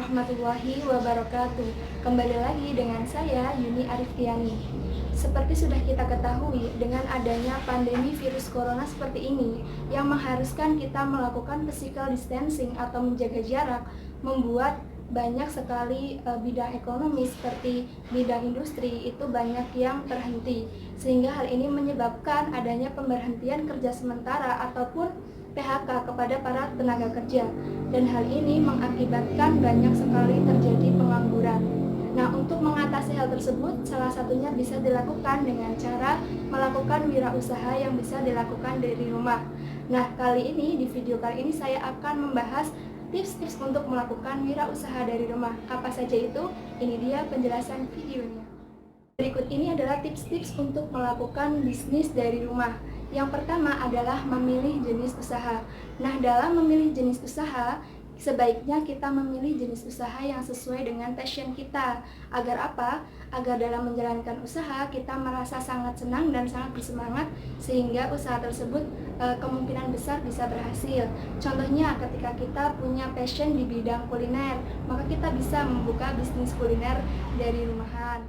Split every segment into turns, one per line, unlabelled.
warahmatullahi wabarakatuh. Kembali lagi dengan saya Yuni Ariftiani. Seperti sudah kita ketahui, dengan adanya pandemi virus corona seperti ini yang mengharuskan kita melakukan physical distancing atau menjaga jarak, membuat banyak sekali bidang ekonomi seperti bidang industri itu banyak yang terhenti, sehingga hal ini menyebabkan adanya pemberhentian kerja sementara ataupun PHK kepada para tenaga kerja, dan hal ini mengakibatkan banyak sekali terjadi pengangguran. Nah, untuk mengatasi hal tersebut, salah satunya bisa dilakukan dengan cara melakukan wirausaha yang bisa dilakukan dari rumah. Nah, kali ini, di video kali ini saya akan membahas tips-tips untuk melakukan wirausaha dari rumah. Apa saja itu? Ini dia penjelasan videonya. Berikut ini adalah tips-tips untuk melakukan bisnis dari rumah. Yang pertama adalah memilih jenis usaha. Nah, dalam memilih jenis usaha, sebaiknya kita memilih jenis usaha yang sesuai dengan passion kita. Agar apa? Agar dalam menjalankan usaha kita merasa sangat senang dan sangat bersemangat, sehingga usaha tersebut kemungkinan besar bisa berhasil. Contohnya, ketika kita punya passion di bidang kuliner, maka kita bisa membuka bisnis kuliner dari rumahan.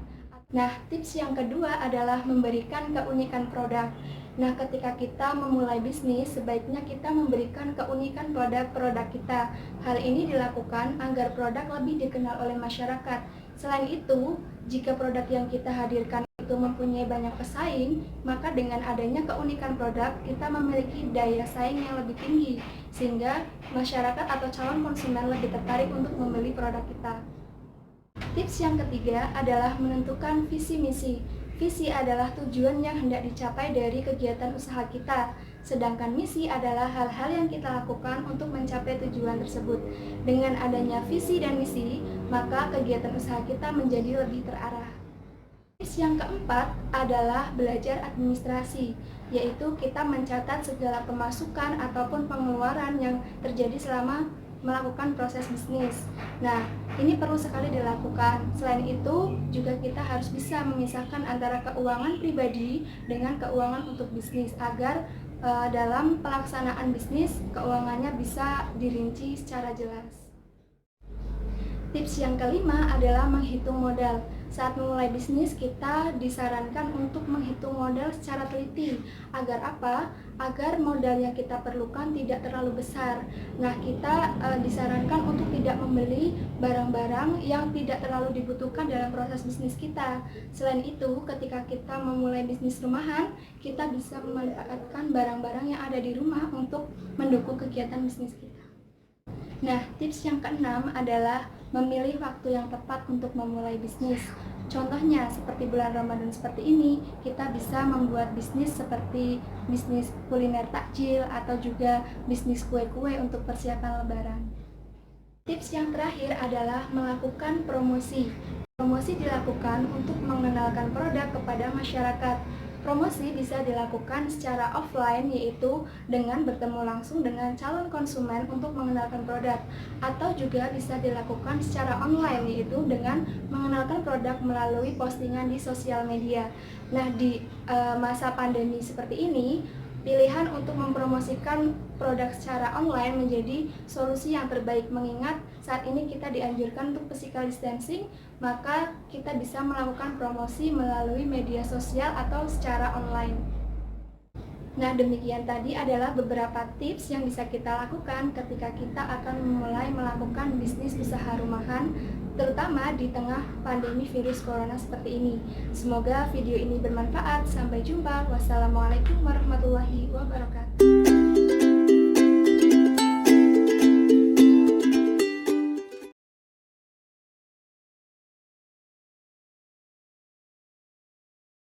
Nah, tips yang kedua adalah memberikan keunikan produk. Nah, ketika kita memulai bisnis, sebaiknya kita memberikan keunikan pada produk kita. Hal ini dilakukan agar produk lebih dikenal oleh masyarakat. Selain itu, jika produk yang kita hadirkan itu mempunyai banyak pesaing, maka dengan adanya keunikan produk, kita memiliki daya saing yang lebih tinggi, sehingga masyarakat atau calon konsumen lebih tertarik untuk membeli produk kita. Tips yang ketiga adalah menentukan visi misi. Visi adalah tujuan yang hendak dicapai dari kegiatan usaha kita, sedangkan misi adalah hal-hal yang kita lakukan untuk mencapai tujuan tersebut. Dengan adanya visi dan misi, maka kegiatan usaha kita menjadi lebih terarah. Tips yang keempat adalah belajar administrasi, yaitu kita mencatat segala pemasukan ataupun pengeluaran yang terjadi selama melakukan proses bisnis. Nah, ini perlu sekali dilakukan. Selain itu, juga kita harus bisa memisahkan antara keuangan pribadi dengan keuangan untuk bisnis, agar dalam pelaksanaan bisnis, keuangannya bisa dirinci secara jelas. Tips yang kelima adalah menghitung modal. Saat memulai bisnis, kita disarankan untuk menghitung modal secara teliti. Agar apa? Agar modal yang kita perlukan tidak terlalu besar. Nah, kita disarankan untuk tidak membeli barang-barang yang tidak terlalu dibutuhkan dalam proses bisnis kita. Selain itu, ketika kita memulai bisnis rumahan, kita bisa memanfaatkan barang-barang yang ada di rumah untuk mendukung kegiatan bisnis kita. Nah, tips yang keenam adalah memilih waktu yang tepat untuk memulai bisnis. Contohnya, seperti bulan Ramadan seperti ini, kita bisa membuat bisnis seperti bisnis kuliner takjil atau juga bisnis kue-kue untuk persiapan Lebaran. Tips yang terakhir adalah melakukan promosi. Promosi dilakukan untuk mengenalkan produk kepada masyarakat. Promosi bisa dilakukan secara offline, yaitu dengan bertemu langsung dengan calon konsumen untuk mengenalkan produk, atau juga bisa dilakukan secara online, yaitu dengan mengenalkan produk melalui postingan di sosial media. Nah, di masa pandemi seperti ini, pilihan untuk mempromosikan produk secara online menjadi solusi yang terbaik, mengingat saat ini kita dianjurkan untuk physical distancing, maka kita bisa melakukan promosi melalui media sosial atau secara online. Nah, demikian tadi adalah beberapa tips yang bisa kita lakukan ketika kita akan memulai melakukan bisnis usaha rumahan, terutama di tengah pandemi virus corona seperti ini. Semoga video ini bermanfaat. Sampai jumpa. Wassalamualaikum warahmatullahi wabarakatuh.